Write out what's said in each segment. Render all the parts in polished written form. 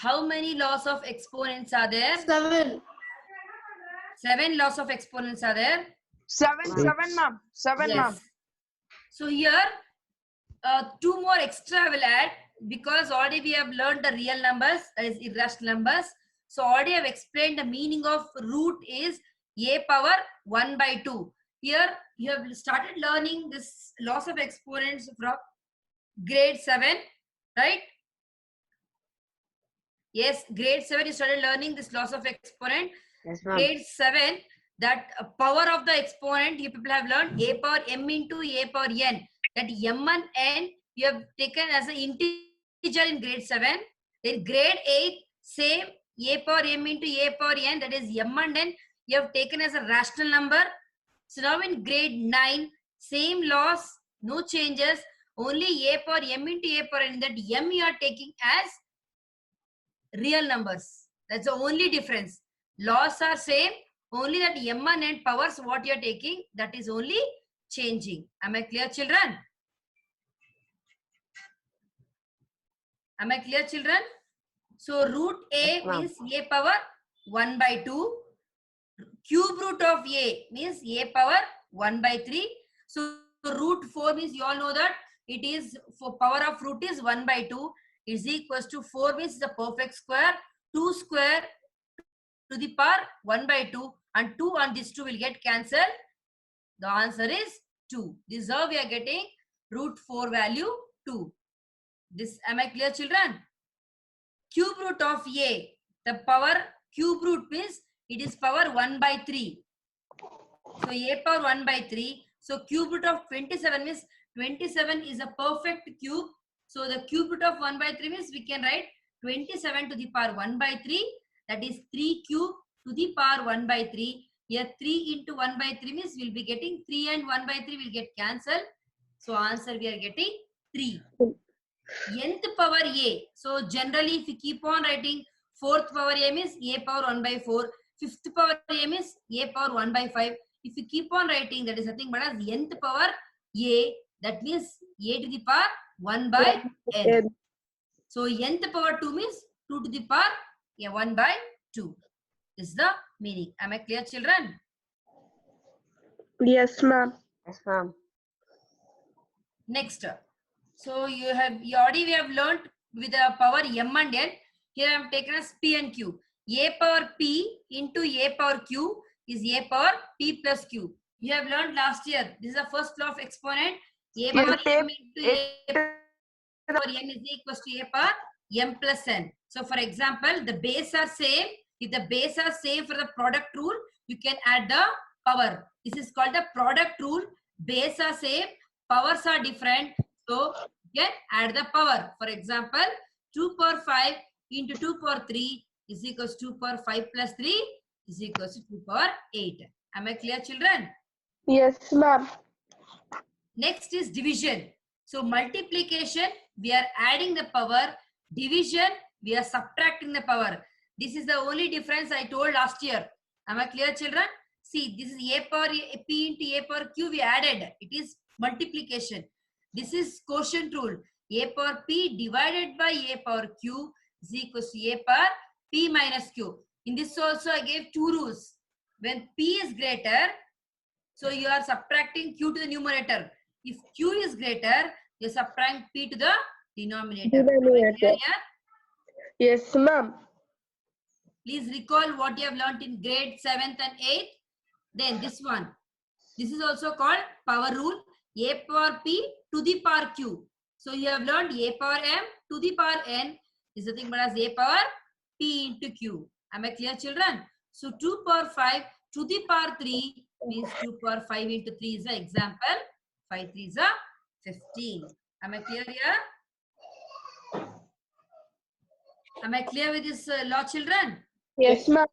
How many laws of exponents are there? 7. 7 laws of exponents are there. 7, ma'am. 7, ma'am. Yes. So here, 2 more extra I will add, because already we have learned the real numbers, that is irrational numbers. So already I have explained the meaning of root is a power 1 by 2. Here you have started learning this laws of exponents from grade 7, right? Yes, grade 7 you started learning this laws of exponent. Yes, ma'am. Grade 7, that power of the exponent you people have learned a power m into a power n. That m and n you have taken as an integer in grade 7. In grade 8, same a power m into a power n, that is m and n, you have taken as a rational number. So now in grade 9, same laws, no changes, only a power m into a power n, that m you are taking as real numbers. That's the only difference. Laws are same, only that m and n powers what you are taking, that is only changing. Am I clear, children? Am I clear, children? So root a means a power 1 by 2. Cube root of a means a power 1 by 3. So root 4 means you all know that it is, for power of root is 1 by 2 is equals to 4 means the perfect square. 2 square to the power 1 by 2, and 2 and this 2 will get cancelled. The answer is 2. This is how we are getting root 4 value 2. This, am I clear, children? Cube root of a, the power cube root means it is power 1 by 3. So a power 1 by 3. So cube root of 27 means 27 is a perfect cube. So the cube root of 1 by 3 means we can write 27 to the power 1 by 3. That is 3 cube to the power 1 by 3. Here 3 into 1 by 3 means we will be getting 3 and 1 by 3 will get cancelled. So answer we are getting 3. Nth power a. So generally if you keep on writing, 4th power a means a power 1 by 4. 5th power a means a power 1 by 5. If you keep on writing, that is nothing but as nth power a. That means a to the power 1 by n. So nth power 2 means 2 to the power 1 by 2. Is the meaning. Am I clear, children? Yes, ma'am. Yes, ma'am. Next. So we have learnt with the power m and n. Here I am taken as p and q. A power p into a power q is a power p plus q. You have learned last year. This is the first law of exponent. A power m into a power n is equals to a power m plus n. So for example, the base are same. If the base are same for the product rule, you can add the power. This is called the product rule. Base are same, powers are different. So you can add the power. For example, 2 power 5 into 2 power 3 is equals to 2 power 5 plus 3 is equals to 2 power 8. Am I clear, children? Yes, ma'am. Next is division. So multiplication, we are adding the power. Division, we are subtracting the power. This is the only difference I told last year. Am I clear, children? See, this is a power p into a power q we added. It is multiplication. This is quotient rule. A power p divided by a power q is equals to a power p minus q. In this also I gave 2 rules. When p is greater, so you are subtracting q to the numerator. If q is greater, you subtract p to the denominator. Yes, ma'am. Please recall what you have learnt in grade 7th and 8th. Then this one. This is also called power rule. A power p to the power q. So you have learned a power m to the power n is nothing but as a power p into q. Am I clear, children? So 2 power 5 to the power 3 means 2 power 5 into 3 is the example. 5 3 is a 15. Am I clear here? Am I clear with this law, children? Yes, ma'am.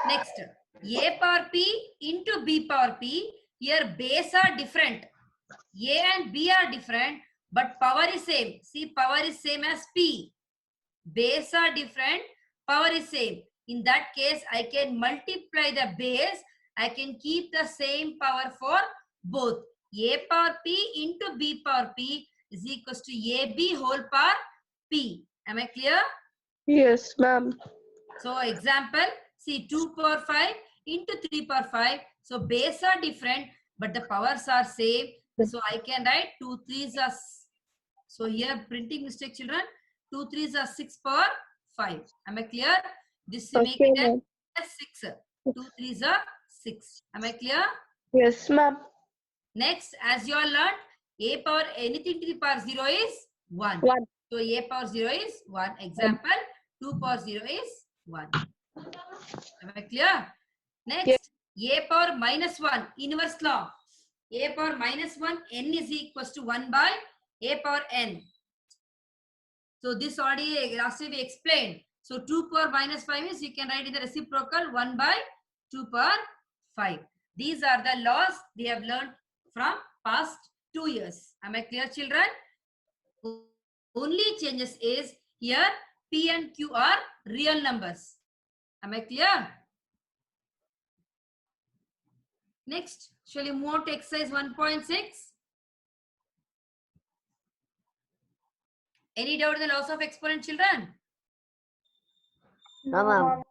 Next, a power p into b power p. Here base are different. A and b are different, but power is same. See, power is same as p. Base are different, power is same. In that case, I can multiply the base. I can keep the same power for both. A power p into b power p is equals to ab whole power p. Am I clear? Yes, ma'am. So example, see 2 power 5 into 3 power 5. So base are different, but the powers are same. So I can write 2 3s are. So here printing mistake, children. 2 3s are 6 power 5. Am I clear? This make Okay, it ma'am. as 6. 2 3s are 6. Am I clear? Yes, ma'am. Next, as you all learned, a power anything to the power 0 is 1. 1. So a power 0 is 1. Example, 2 power 0 is 1. Am I clear? Next, a power minus 1, inverse law. A power minus 1, n is equals to 1 by a power n. So this already last we explained. So 2 power minus 5 is you can write in the reciprocal 1 by 2 power 5. These are the laws we have learned from past 2 years. Am I clear, children? Only changes is here P and Q are real numbers. Am I clear? Next, shall we move on to exercise 1.6? Any doubt in the laws of exponent, children? No, ma'am.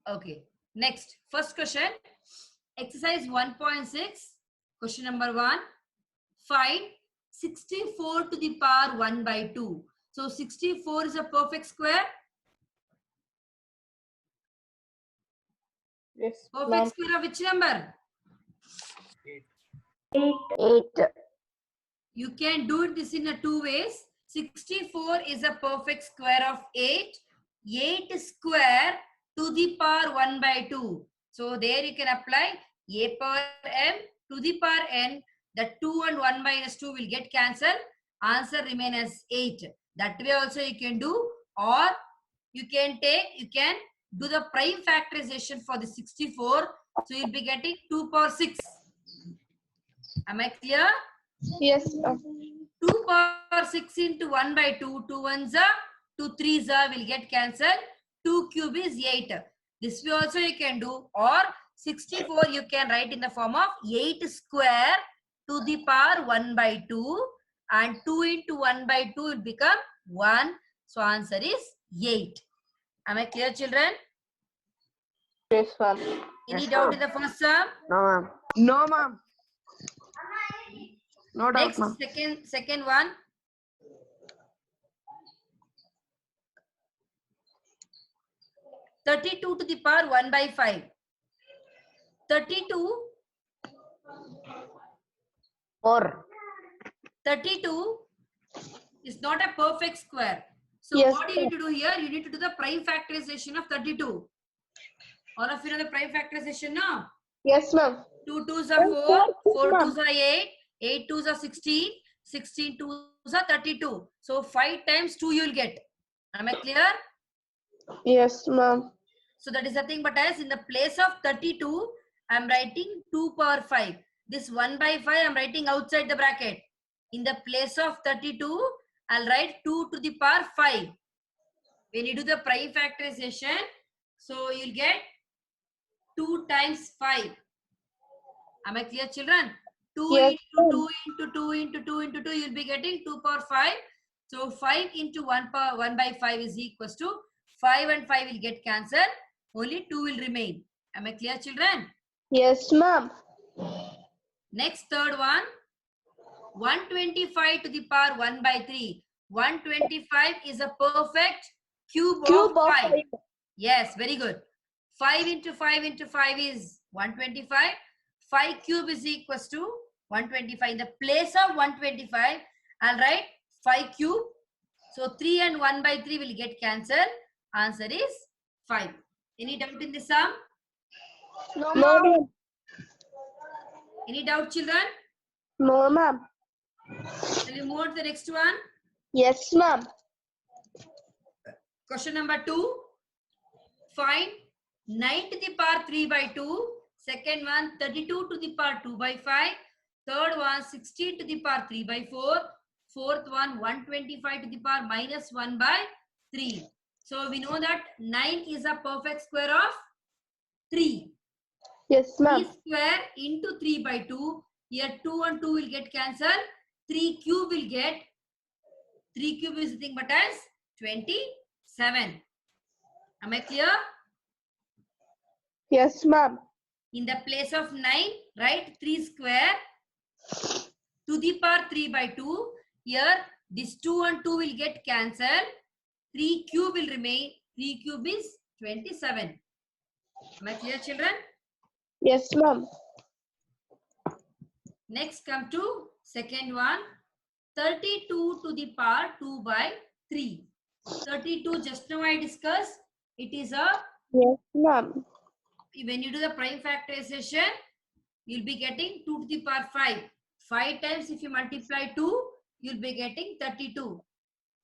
Okay. Next, first question. Exercise 1.6. Question number 1. Find 64 to the power 1 by 2. So 64 is a perfect square. Yes, Perfect square of which number? 8. You can do this in a 2 ways. 64 is a perfect square of 8. 8 square to the power 1 by 2. So there you can apply a power m to the power n. The 2 and 1 minus 2 will get cancelled. Answer remain as 8. That way also you can do, or you can do the prime factorization for the 64. So you'll be getting 2 power 6. Am I clear? Yes, ma'am. 2 power 6 into 1 by 2. 2 ones are, 2 threes are will get cancelled. 2 cube is 8. This way also you can do, or 64 you can write in the form of 8 square to the power 1 by 2, and 2 into 1 by 2 will become 1. So answer is 8. Am I clear, children? Yes, ma'am. Any Yes, doubt ma'am. in the first sum? No, ma'am. No, ma'am. No doubt, Next, ma'am. second one. 32 to the power 1 by 5. 32 4. is not a perfect square. So Yes, what do you need to do here? You need to do the prime factorization of 32. All of you know the prime factorization now? Yes, ma'am. 2 2s are 4, 4 2s are 8, 8 2s are 16, 16 2s are 32. So 5 times 2 you will get. Am I clear? Yes, ma'am. So that is the thing, but as in the place of 32, I am writing 2 power 5. This 1 by 5 I am writing outside the bracket. In the place of 32, I'll write 2 to the power 5. When you do the prime factorization, so you'll get 2 times 5. Am I clear, children? 2 Yes, into 2 into 2 into 2 into 2, you'll be getting 2 power 5. So 5 into 1 by 5 is equals to 5 and 5 will get cancelled. Only 2 will remain. Am I clear, children? Yes, ma'am. Next, third one. 125 to the power 1 by 3. 125 is a perfect cube of 5. Yes, very good. 5 into 5 into 5 is 125. 5 cube is equals to 125. In the place of 125, I'll write 5 cube. So 3 and 1 by 3 will get cancelled. Answer is 5. Any doubt in this sum? No, ma'am. Any doubt, children? No, ma'am. Shall we move on to the next one? Yes, ma'am. Question number 2. Find 9 to the power 3 by 2. Second one, 32 to the power 2 by 5. Third one, 16 to the power 3 by 4. Fourth one, 125 to the power minus 1 by 3. So we know that 9 is a perfect square of 3. Yes, 3 ma'am. square into 3 by 2. Here 2 and 2 will get cancelled. 3 cube will get, 3 cube is nothing but as 27. Am I clear? Yes, ma'am. In the place of 9, write 3 square to the power 3 by 2. Here, this 2 and 2 will get cancelled. 3 cube will remain. 3 cube is 27. Am I clear, children? Yes, ma'am. Next, come to second one. 32 to the power 2 by 3. 32, just now I discussed. It is a, Yes, ma'am. when you do the prime factorization, you'll be getting 2 to the power 5. 5 times if you multiply 2, you'll be getting 32.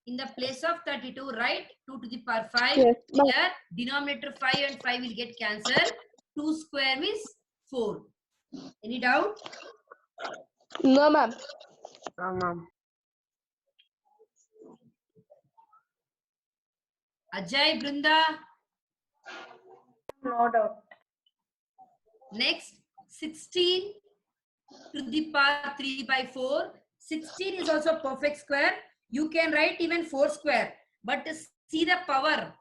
In the place of 32, write 2 to the power 5. Yes, ma'am. Here, denominator 5 and 5 will get cancelled. 2 square is 4. Any doubt? No, ma'am. No, ma'am. Ajay, Brunda. No doubt. Next, 16 to the power 3 by 4. 16 is also perfect square. You can write even 4 square. But see the power.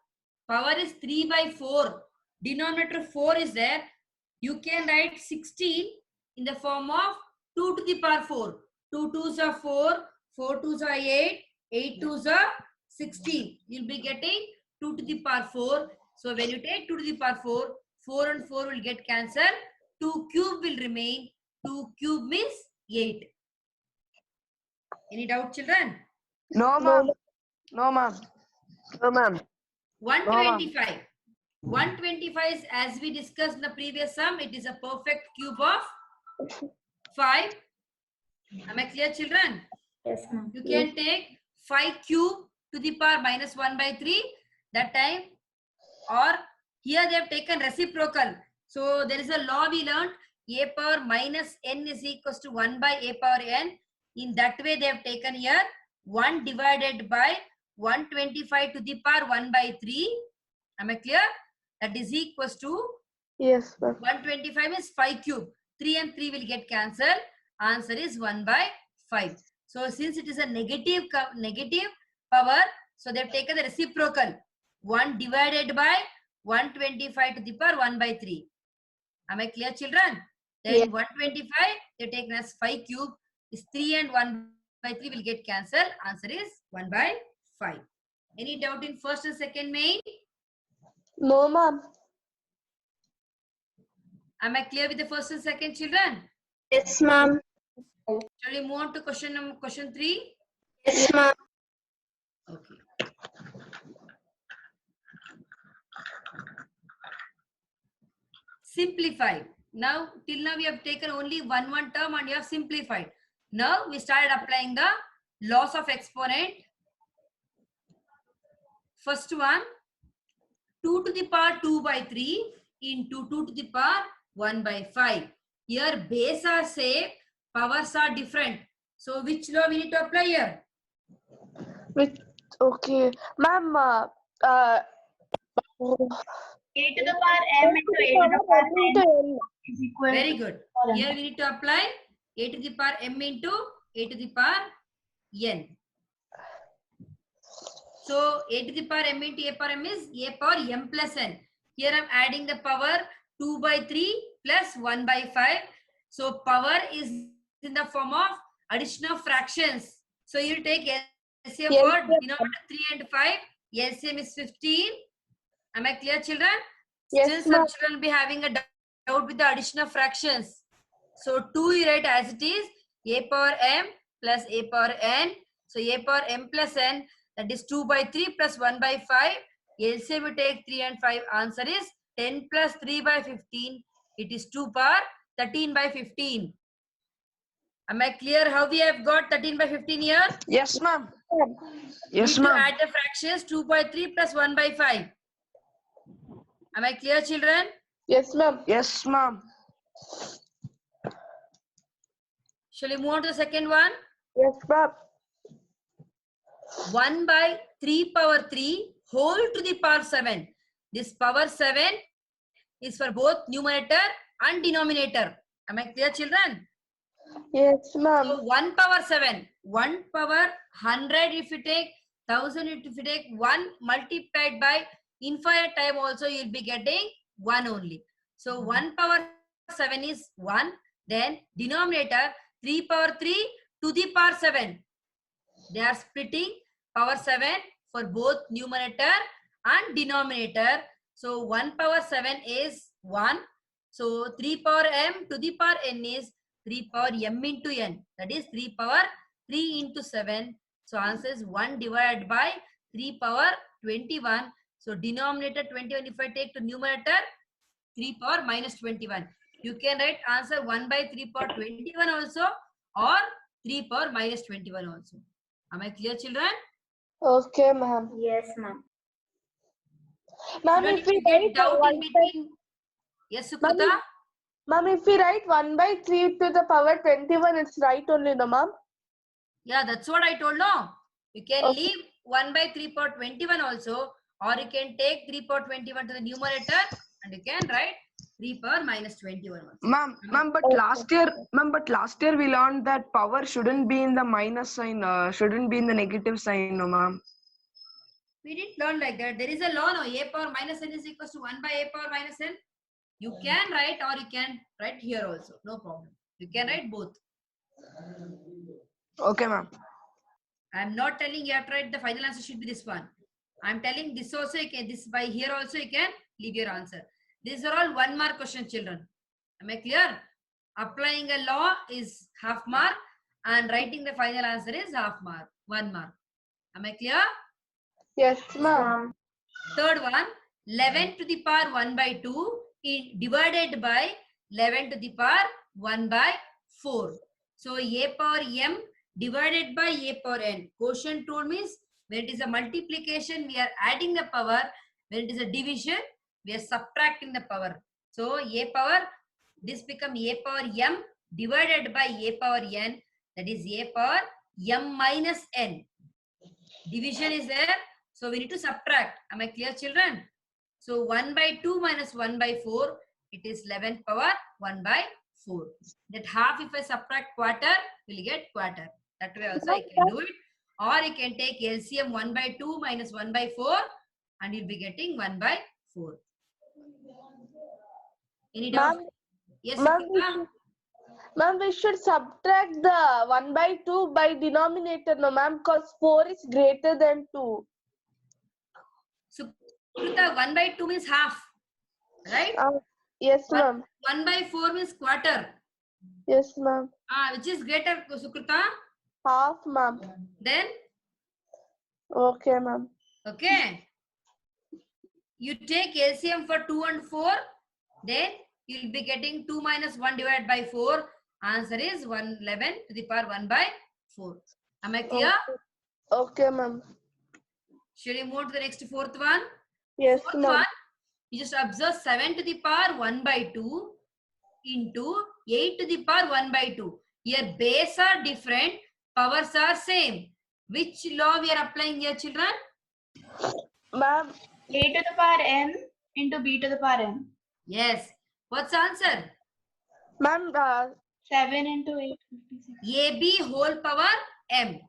Power is 3 by 4. Denominator 4 is there. You can write 16 in the form of 2 to the power 4. 2 2s are 4. 4 2s are 8. 8 2s are 16. You'll be getting 2 to the power 4. So when you take 2 to the power 4, 4 and 4 will get cancelled. 2 cube will remain. 2 cube means 8. Any doubt, children? No, ma'am. No, ma'am. No, ma'am. 125. 125 is, as we discussed in the previous sum, it is a perfect cube of 5. Am I clear, children? Yes, ma'am. You can take 5 cube to the power minus 1 by 3. That time, or here they have taken reciprocal. So there is a law we learned, a power minus n is equals to 1 by a power n. In that way they have taken here 1 divided by 125 to the power 1 by 3. Am I clear? That is equals to Yes, ma'am. 125 is 5 cube. 3 and 3 will get cancelled. Answer is 1 by 5. So since it is a negative power, so they have taken the reciprocal. 1 divided by 125 to the power 1 by 3. Am I clear, children? Then Yes. 125, they taken as 5 cube. Is 3 and 1 by 3 will get cancelled. Answer is 1 by 5. Any doubt in first and second main? No, ma'am. Am I clear with the first and second, children? Yes, ma'am. Shall we move on to question 3? Yes, ma'am. Okay. Simplify. Now, till now we have taken only one term and you have simplified. Now we started applying the laws of exponent. First one, 2 to the power 2 by 3 into 2 to the power 1 by 5. Here base are same, powers are different. So which law we need to apply here? Okay. Ma'am, A to the power m into a to the power n is equal Very to good. Here we need to apply a to the power m into a to the power n. So a to the power m into a power m is a power m plus n. Here I am adding the power 2 by 3 plus 1 by 5. So power is in the form of addition of fractions. So you take LCM Yes, for yes. denominator 3 and 5. LCM is 15. Am I clear, children? Yes, Still some ma'am. children will be having a doubt with the addition of fractions. So 2 you write as it is, a power m plus a power n. So a power m plus n, that is 2 by 3 plus 1 by 5. LCM we take 3 and 5. Answer is 10 plus 3 by 15. It is 2 power 13 by 15. Am I clear how we have got 13 by 15 here? Yes, ma'am. Yes, Need to ma'am. add the fractions 2 by 3 plus 1 by 5. Am I clear, children? Yes, ma'am. Yes, ma'am. Shall we move on to the second one? Yes, ma'am. 1 by 3 power 3 whole to the power 7. This power 7 is for both numerator and denominator. Am I clear, children? Yes, ma'am. So 1 power 7, 1 power 100 if you take, 1000, if you take 1 multiplied by infinite time also, you'll be getting 1 only. So 1 power 7 is 1. Then denominator 3 power 3 to the power 7. They are splitting power 7 for both numerator and denominator. So 1 power 7 is 1. So 3 power m to the power n is 3 power m into n. That is 3 power 3 into 7. So answer is 1 divided by 3 power 21. So denominator 21, if I take to numerator, 3 power minus 21. You can write answer 1 by 3 power 21 also, or 3 power minus 21 also. Am I clear, children? Okay, ma'am. Yes, ma'am. Ma'am, Children, if if we you get write doubt in 1 by, between, yes, Sukrita? ma'am, if we write 1 by 3 to the power 21, it's right only, no, ma'am? Yeah, that's what I told. No, you can Okay. leave 1 by 3 power 21 also, or you can take 3 power 21 to the numerator, and you can write 3 power minus 21 also. Ma'am, but last year we learned that power shouldn't be in the minus sign, shouldn't be in the negative sign, no, ma'am. We didn't learn like that. There is a law, no? A power minus n is equals to 1 by a power minus n. You can write, or you can write here also. No problem. You can write both. Okay, ma'am. I'm not telling you have to write the final answer should be this one. I'm telling this also you can, this by here also you can leave your answer. These are all 1 mark question, children. Am I clear? Applying a law is half mark, and writing the final answer is half mark, 1 mark. Am I clear? Yes, ma'am. Third one, 11 to the power 1 by 2 divided by 11 to the power 1 by 4. So a power m divided by a power n. Quotient rule means when it is a multiplication, we are adding the power. When it is a division, we are subtracting the power. So a power, this become a power m divided by a power n. That is a power m minus n. Division is there. So we need to subtract. Am I clear, children? So 1 by 2 minus 1 by 4, it is 11 power 1 by 4. That half, if I subtract quarter, we'll get quarter. That way also I can do it. Or you can take LCM 1 by 2 minus 1 by 4, and you'll be getting 1 by 4. Any doubt? Ma'am, Yes, ma'am, Sukrita? ma'am, we should subtract the 1 by 2 by denominator, no, ma'am, because 4 is greater than 2. Sukrita, 1 by 2 means half, right? Yes, ma'am. 1 by 4 means quarter. Yes, ma'am. Which is greater, Sukrita? Half, ma'am. Then, Okay, ma'am. okay. You take LCM for 2 and 4, then you'll be getting 2 minus 1 divided by 4. Answer is 111 to the power 1 by 4. Am I clear? Okay, ma'am. Shall we move to the next fourth one? Yes, Fourth ma'am. one, you just observe 7 to the power 1 by 2 into 8 to the power 1 by 2. Here base are different, powers are same. Which law we are applying here, children? Ma'am, A to the power m into b to the power m. Yes. What's the answer? ma'am, 7 into 8. 56. AB whole power m.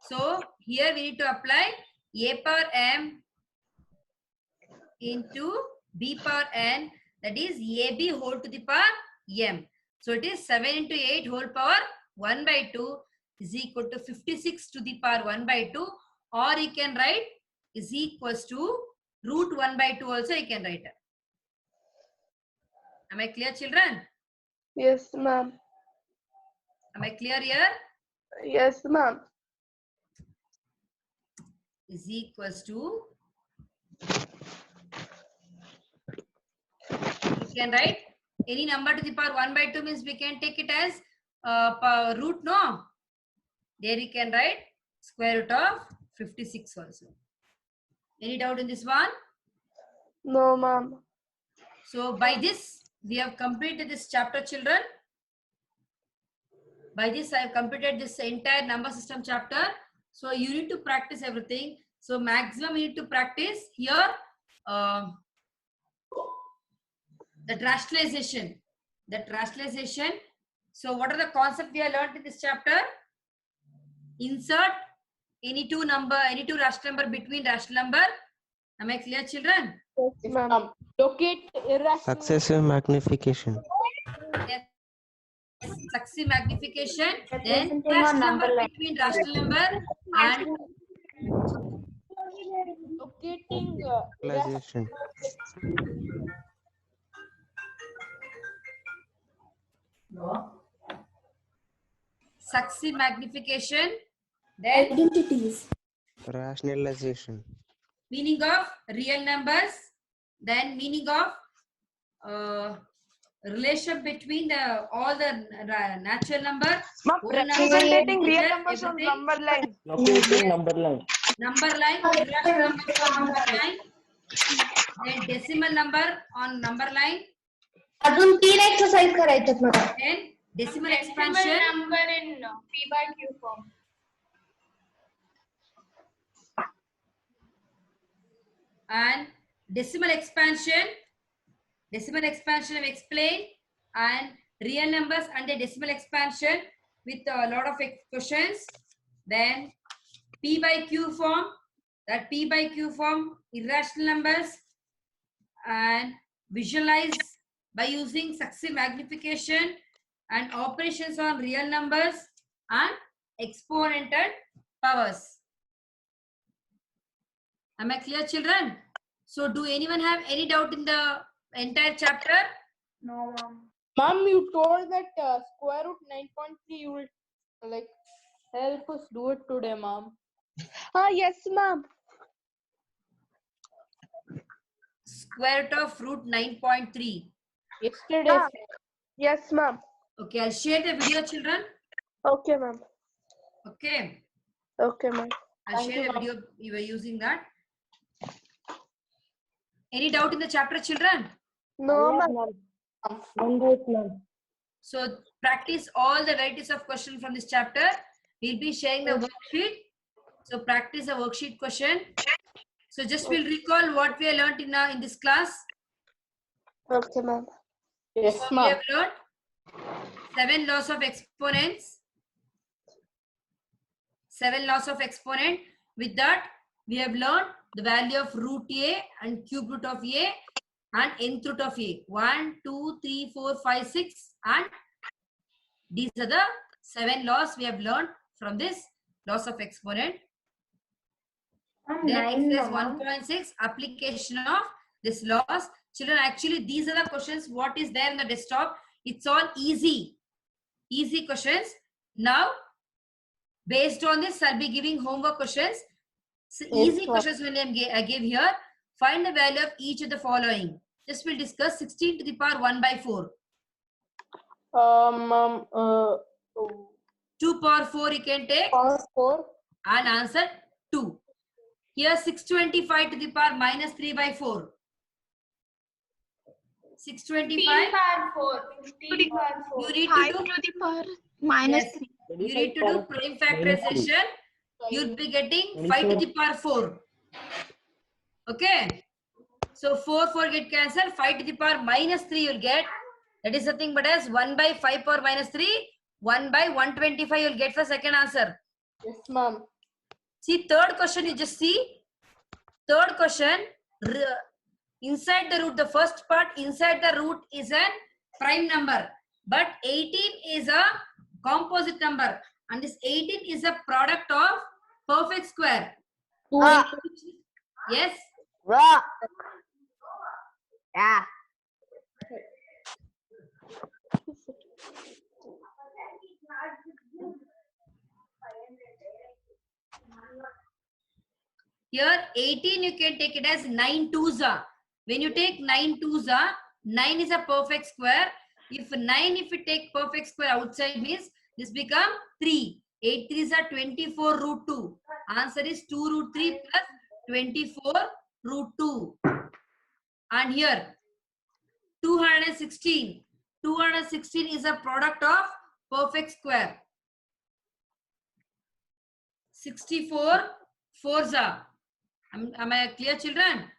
So here we need to apply a power m into b power n, that is AB whole to the power m. So it is 7 into 8 whole power 1 by 2 is equal to 56 to the power 1 by 2, or you can write is equals to root 1 by 2 also you can write. Am I clear, children? yes, ma'am. Am I clear here? Yes, ma'am. Is equals to, you can write any number to the power 1 by 2 means we can take it as root, no? There you can write square root of 56 also. Any doubt in this one? No, ma'am. So by this, we have completed this chapter, children. By this, I have completed this entire number system chapter. So you need to practice everything. So maximum you need to practice here the rationalization. So what are the concepts we have learned in this chapter? Insert, any two rational number between rational number. Am I clear, children? Yes, ma'am. Locate irrational. Successive magnification. Yes. Successive magnification. Then Representing a rational number number line. between rational number and Locating Realization. successive magnification. Then Identities. Rationalization. meaning of real numbers. Then meaning of relation between the all the natural number. Ma'am, whole number, representing real integer, numbers on everything. number line. Locating number line. Number line, irrational number on number line. Then decimal number on number line. अजून 3 exercise करायच्यात मला. Then decimal Decimal expansion. number in P by Q form. And decimal expansion I've explained, and real numbers under decimal expansion with a lot of questions. Then P by Q form, that P by Q form, irrational numbers, and visualize by using successive magnification and operations on real numbers and exponental powers. Am I clear, children? So do anyone have any doubt in the entire chapter? No, ma'am. Mom, you told that square root 9.3 you will like help us do it today, mom. Yes, ma'am. Square root of root 9.3. Yesterday. Ah. Yes, ma'am. Okay, I'll share the video, children. Okay, ma'am. Okay, Okay, ma'am. I'll Thank share you, the video. You were using that. Any doubt in the chapter, children? No, ma'am. So practice all the varieties of questions from this chapter. We'll be sharing the worksheet. So practice a worksheet question. So just we'll recall what we have learned in this class. Okay, ma'am. Yes, So we ma'am. have learned 7 laws of exponents. 7 laws of exponent. With that, we have learned the value of root a and cube root of a and nth root of a. 1, 2, 3, 4, 5, 6, and these are the 7 laws we have learned from this laws of exponent. Then exercise 1.6, application of this laws. Children, actually these are the questions what is there in the desktop. It's all easy questions. Now based on this, I'll be giving homework questions. So easy questions when I gave here. Find the value of each of the following. This will discuss 16 to the power 1 by 4. 2 power 4 you can take and answer 2. Here 625 to the power minus 3 by 4. 625. power 4. 15 power 4. You need to do the power minus yes, you need to do prime factorization. You'll be getting 5 to the power 4. Okay. So 4 get cancelled. 5 to the power minus 3 you'll get. That is nothing but as 1 by 5 power minus 3. 1 by 125 you'll get the second answer. Yes, ma'am. See, third question you just see. Third question, inside the root, the first part inside the root is a prime number. But 18 is a composite number. And this 18 is a product of perfect square. Yes? Yeah. Here 18 you can take it as 9 twos are. When you take 9 twos are, 9 is a perfect square. If you take perfect square outside means this become 3. 8 threes are 24 root 2. Answer is 2 root 3 plus 24 root 2. And here 216. 216 is a product of perfect square. 64 fours are. Am I clear, children?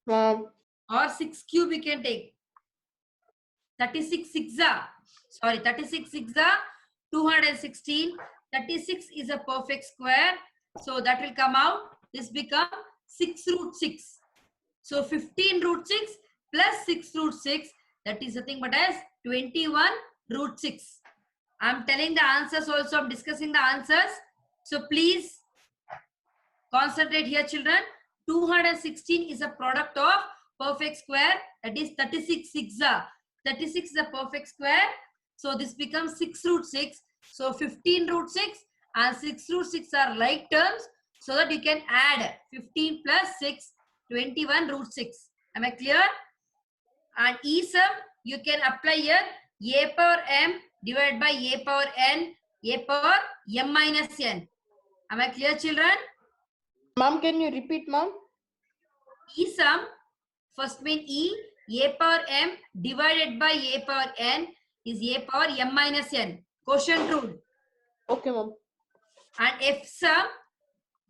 Ma'am. Or 6 cube we can take. 36 6 are. Sorry, 36 6 are 216. 36 is a perfect square. So that will come out. This become 6 root 6. So 15 root 6 plus 6 root 6. That is nothing but as 21 root 6. I'm telling the answers also. I'm discussing the answers. So please concentrate here, children. 216 is a product of perfect square. That is 36 6. 36 is a perfect square. So this becomes 6 root 6. So 15 root 6 and 6 root 6 are like terms. So that you can add 15 plus 6, 21 root 6. Am I clear? And E sum, you can apply here a power m divided by a power n, a power m minus n. Am I clear, children? Ma'am, can you repeat, ma'am? E sum, first mean E, a power m divided by a power n is a power m minus n. Quotient rule. Okay, ma'am. And F sum,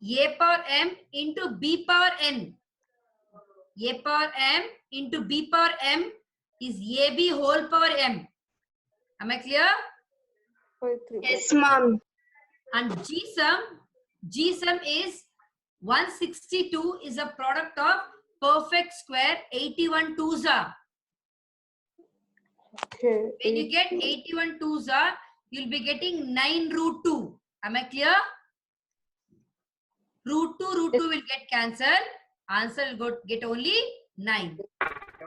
a power m into b power n. A power m into b power m is ab whole power m. Am I clear? Yes, ma'am. And G sum is 162 is a product of perfect square 81 twos are. Okay. When you get 81 twos are, you'll be getting 9 root 2. Am I clear? Root 2 will get cancelled. Answer will get only 9.